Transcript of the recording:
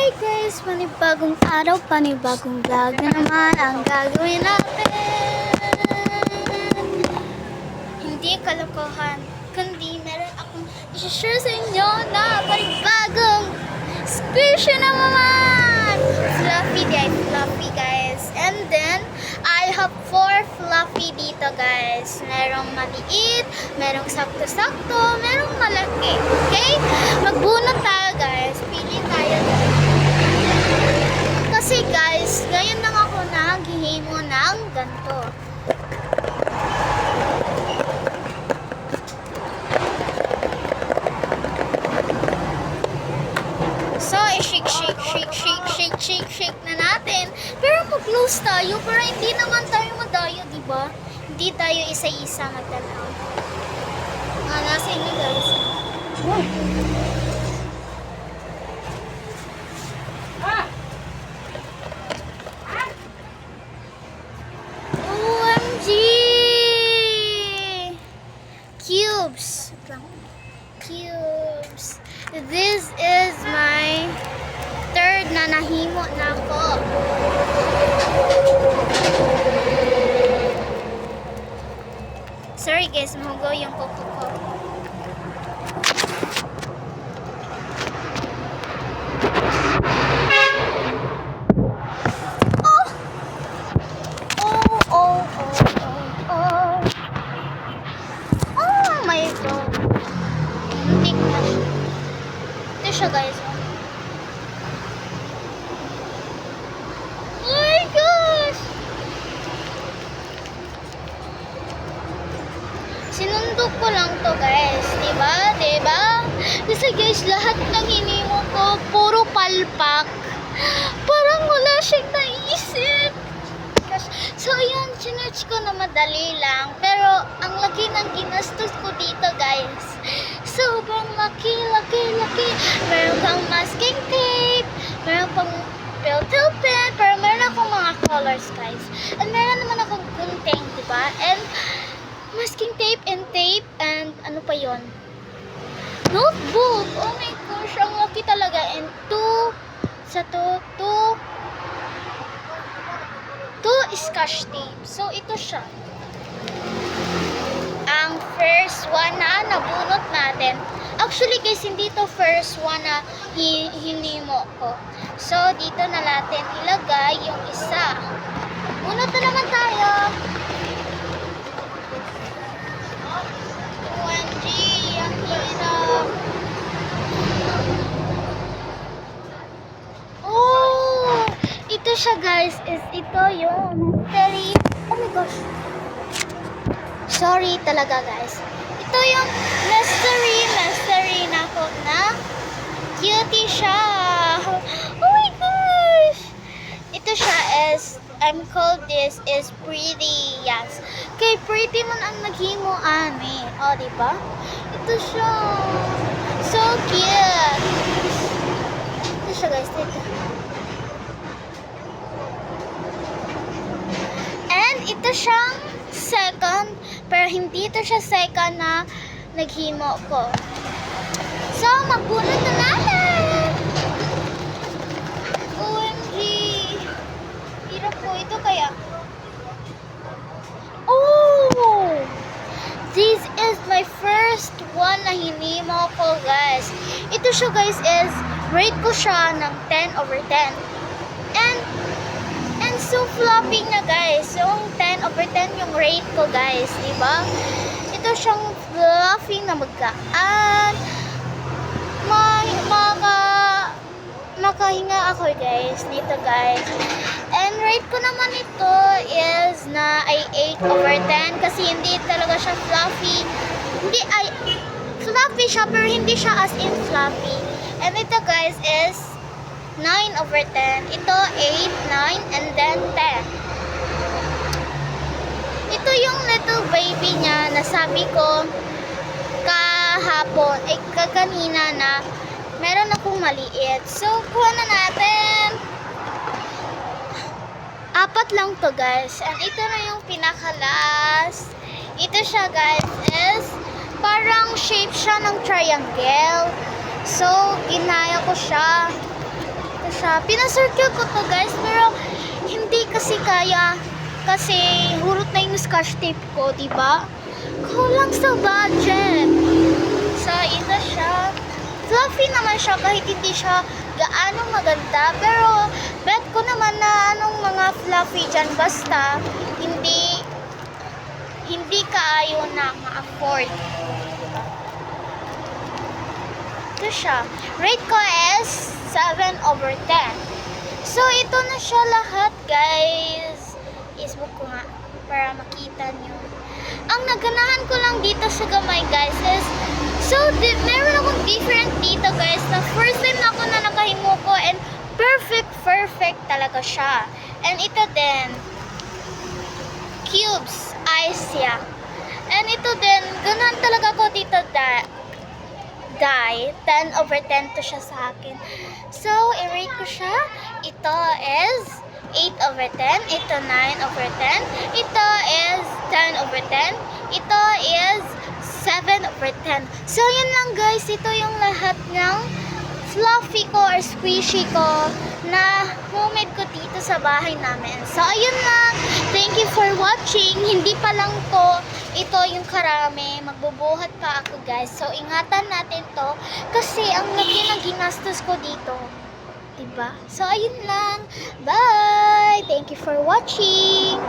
Hi guys! Panibagong araw, panibagong vlog na naman ang gagawin natin. Hindi kalokohan, kundi meron akong i-share sa inyo na panibagong squishy na naman! Fluffy guys. And then, I have 4 fluffy dito guys. Merong maliit, merong sakto-sakto, merong malaki. Okay? Magbunot tayo guys. Pili tayo guys. Kasi guys, ngayon lang ako naghihimo ng ganito. So, shake na natin. Pero mag-close tayo para hindi naman tayo madayo, diba? Hindi tayo isa-isa magtanaw. Nasa inyo guys. OMG! Cubes. Cubes. This is my third na nahimo na ako. Sorry guys, mahugaw yung koko ko. Oh my god. Hindi ko na siya. Ito siya guys. Oh my gosh! Sinundok ko lang to guys. Diba? Kasi guys, lahat ng hinimo ko, puro palpak. Parang wala siyang naisip. So yun, sinerch ko na madali lang. Pero ang laki ng ginastos ko dito guys. Sobrang laki. Meron kang masking tape. Meron pang filter pen. Pero meron akong mga colors guys. And meron naman akong gunting, diba? And masking tape. And ano pa yon? Notebook. Oh my gosh, ang laki talaga. And two scotch tape. So ito siya. Ang first one na nabunot natin. Actually guys, hindi to first one na hinimo ko. So dito na natin ilagay yung isa. Bunot na naman tayo. OMG, ang hirap. Oh, ito siya guys. Ito yung mystery. Oh my gosh. Sorry talaga guys. Ito yung mystery na cutie siya. Oh my gosh. Ito siya is, I'm called this is pretty. Yes. Kay pretty man ang naghimo ani. Oh, diba? Ito siya. So cute. Ito siya guys. Ito. And ito siyang second, pero hindi ito siya second na naghimo ko. So, magbunot na natin! OMG! Hirap ko. Ito kaya? Oh! This is my first one na hinimo ko, guys. Ito siya, guys, is rate ko siya ng 10/10. And so fluffy na guys. Yung 10/10 yung rate ko guys. Diba? Ito siyang fluffy na magkaan. Makahinga ako guys. Dito guys. And rate ko naman ito is na ay 8/10. Kasi hindi talaga siya fluffy. Fluffy siya pero hindi siya as in fluffy. And ito guys is 9/10. Ito 8, 9, and then 10. Ito yung little baby niya na sabi ko kahapon, kakanina na meron akong maliit. So, kuha na natin. 4 lang to guys. And ito na yung pinaka-last. Ito siya guys is parang shape siya ng triangle. So, ginaya ko siya. Ito siya Pinacircle ko to guys, pero hindi kasi kaya. Kasi hurot na yung scotch tape ko, diba? Kulang sa budget. So, ito siya. Fluffy naman siya kahit hindi siya gaano maganda. Pero, bet ko naman na anong mga fluffy dyan. Basta, hindi kaayo na ma-afford. Ito siya. Rate ko is 7/10. So, ito na siya lahat, guys. Facebook ko nga para makita nyo. Ang naganahan ko lang dito sa gamay, guys, is meron akong different dito, guys, na first time na ako na nakahimuko and perfect talaga siya. And ito din, cubes, ice siya. And ito din, ganahan talaga ako dito die. 10/10 to siya sa akin. So, i-rate ko siya. Ito is 8/10. Ito 9/10. Ito is 10/10. Ito is 7/10. So, yun lang guys. Ito yung lahat ng fluffy ko or squishy ko na homemade ko dito sa bahay namin. So, ayun lang. Thank you for watching. Hindi pa lang to. Ito yung karami. Magbubuhat pa ako guys. So, ingatan natin to. Kasi ang laki ng ginastos ko dito. Diba? So, ayun lang. Bye! Thank you for watching.